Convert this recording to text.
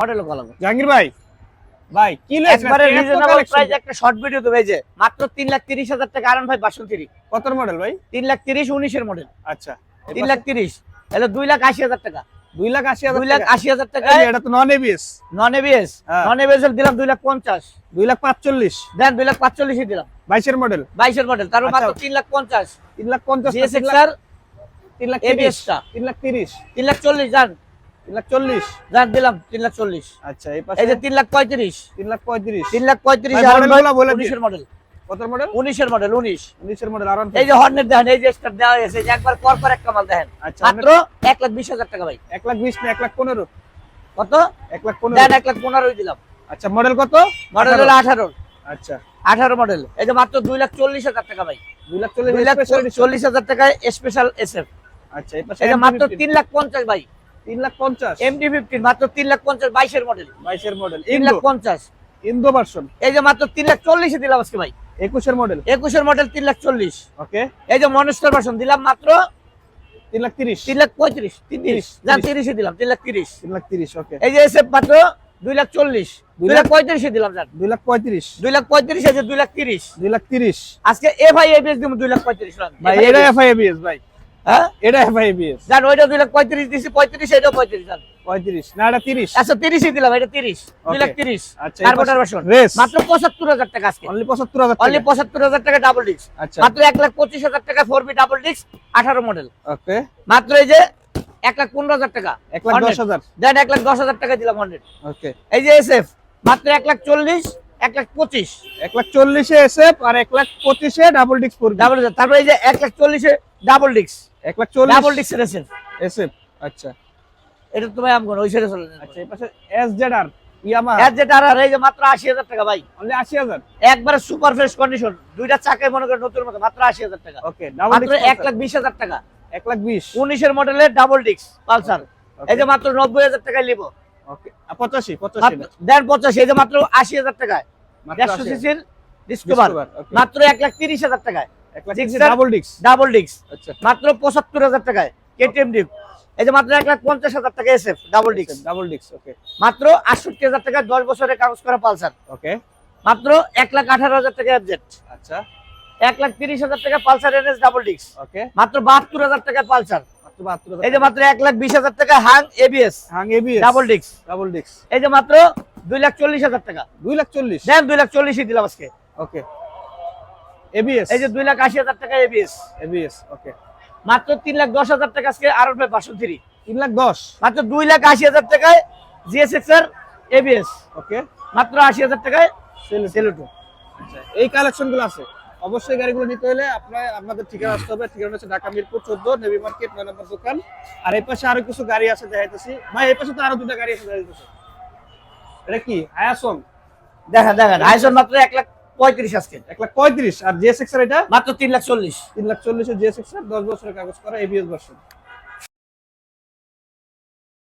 মডেলও column. Jahangir ভাই, ভাই কি একবারে রিজনেবল প্রাইস একটা শর্ট ভিডিও তো ভাইছে মাত্র 3,30,000 টাকা আরন ভাই 62। কত মডেল ভাই? 3,30,000 19 এর মডেল। আচ্ছা 3,30,000 তাহলে 2,80,000 টাকা। 2,80,000 টাকা। এটা তো non ABS. Non ABS, non ABS এর দিলাম 2,50,000। 2,45,000 দেন 2,45,000 দিলাম। 22 এর মডেল। 22 এর মডেল তার মাত্র 3,50,000। 3,50,000 জিএসএক্সআর 3,30,000 এবিএস টা 3,30,000 3,40,000 জান। 3,40,000 জান দিলাম 3,40,000। আচ্ছা এই পাশে এই যে 3,35,000 3,35,000 3,35,000 ভাই, আরন ভাই মডেলগুলো বলে 19 এর মডেল। কত মডেল? 19 এর মডেল 19 এর মডেল আরন। এই যে হর্নেট দেখেন, এই যে স্টার দেওয়া হয়েছে, যে একবার পর একটা মাল দেখেন। আচ্ছা, মাত্র 1,20,000 টাকা ভাই। 1,20,000 না 1,15,000? কত? 1,15,000 দেন 1,15,000 দিলাম। আচ্ছা মডেল কত? মডেল হলো 18। আচ্ছা 18 মডেল। এই যে মাত্র 2,40,000 টাকা ভাই। 2,40,000 2,40,000 টাকায় স্পেশাল এসএফ। আচ্ছা এই পাশে এই যে মাত্র 3,50,000 ভাই। 3,50,000 MD-15 মাত্র 3,50,000 22 এর মডেল। 22 এর মডেল 3,50,000 ইন্দো ভার্সন। এই যে মাত্র 3,40,000 দিলাম আজকে ভাই। 21 এর মডেল। 21 এর মডেল 3,40,000। ওকে এই যে মনস্টার ভার্সন দিলাম মাত্র 3,30,000 3,35,000 30 জান 30 দিলাম 3,30,000। 3,30,000 ওকে এই যে এসএফ মাত্র 2,40,000 2,35,000 দিলাম জান। 2,35,000 2,35,000 এই যে 2,30,000 2,30,000 আজকে এফআই এবিএস দিমু 2,35,000 ভাই এটা এফআইবিএস ভাই। হ্যাঁ এটা এফআইবিএস জান। ওইটা 2,35,000 দিছি 35 এটাও 35 জান। 35 না এটা 30। আচ্ছা 30 দিলাম, এটা 30 2,30,000। আচ্ছা কার্বোটার ভার্সন রেস মাত্র 75,000 টাকা আজকে। অনলি 75,000 অনলি 75,000 টাকা ডাবল ডিস্ক। আচ্ছা মাত্র 1,25,000 টাকা 4B ডাবল ডিস্ক 18 মডেল। ওকে মাত্র এই যে 1,15,000 টাকা 1,10,000 দেন 1,10,000 টাকা দিলাম 100। ওকে এই যে এসএফ মাত্র 1,40,000 1,25,000 1,40,000 এ এসএফ আর 1,25,000 এ ডাবল ডিস্ক পড়বে। Double disc. তারপর এই যে 1,40,000 এ double disc 1,40,000 double disc SF. SF আচ্ছা এটা তো ভাই আমগো ওই সাইডে চলে যান। আচ্ছা এই পাশে এসজেডআর ইয়ামাহা এর যেটা আর এই যে মাত্র 80,000 টাকা ভাই। অনলি 80,000 একবারে সুপার ফ্রেশ কন্ডিশন, দুইটা চাকায় মনে করেন নতুন মতো, মাত্র 80,000 টাকা। ওকে ডাবল মাত্র ডিস্ক 1,20,000 টাকা 1,20,000 19 এর মডেলের ডাবল ডিস্ক পালসার। এই যে মাত্র 90,000 টাকায় নিব। ওকে 85 দেন 85 এই যে মাত্র 80,000 টাকায় 150 সিসির ডিসকভার মাত্র 1,30,000 টাকায়। 1,30,000 ডাবল ডিস্ক ডাবল ডিস্ক আচ্ছা মাত্র 75,000 টাকায় কেটিএম ডিপ। এই যে মাত্র 1,50,000 টাকা SF double disc. Double disk ওকে মাত্র 68,000 টাকা 10 বছরের কাগজ করা পালসার। ওকে মাত্র 1,18,000 টাকা এফজেড। আচ্ছা 1,30,000 টাকা পালসার এনএস ডাবল ডিস্ক। ওকে মাত্র 72,000 টাকা পালসার। মাত্র 72,000 এই যে মাত্র 1,20,000 টাকা হাং এবিএস হাং ABS double disc. Double disc এই যে মাত্র 2,40,000 টাকা 2,40,000 দেন 2,40,000 দিলাম আজকে। ওকে এবিএস এই যে 2,80,000 টাকা এবিএস। এবিএস ওকে মাত্র 3,10,000 টাকা আজকে আর ভাই 503 3,10,000 মাত্র 2,80,000 টাকায় জিএসএক্সআর এবিএস। ওকে মাত্র 80,000 টাকায় সেলুটো। আচ্ছা এই কালেকশনগুলো আছে, অবশ্যই গাড়িগুলো নিতে হলে আপনাদের ঠিকানা আসতে হবে। ঠিকানা হচ্ছে ঢাকা মিরপুর 14 নেভি মার্কেট 9 নম্বর দোকান। আর এই পাশে আরো কিছু গাড়ি আছে দেখাইতেছি ভাই। এই পাশে তো আরো দুটো গাড়ি আছে দেখাইতেছি। এটা কি আয়াসন? দেখেন আইসন মাত্র 1,35,000 আজকে 1,35,000 আর জিএসএক্স এর এটা মাত্র 3,40,000 3,40,000 জিএসএক্স 10 বছরের কাগজ করা এবিএস ভার্সন।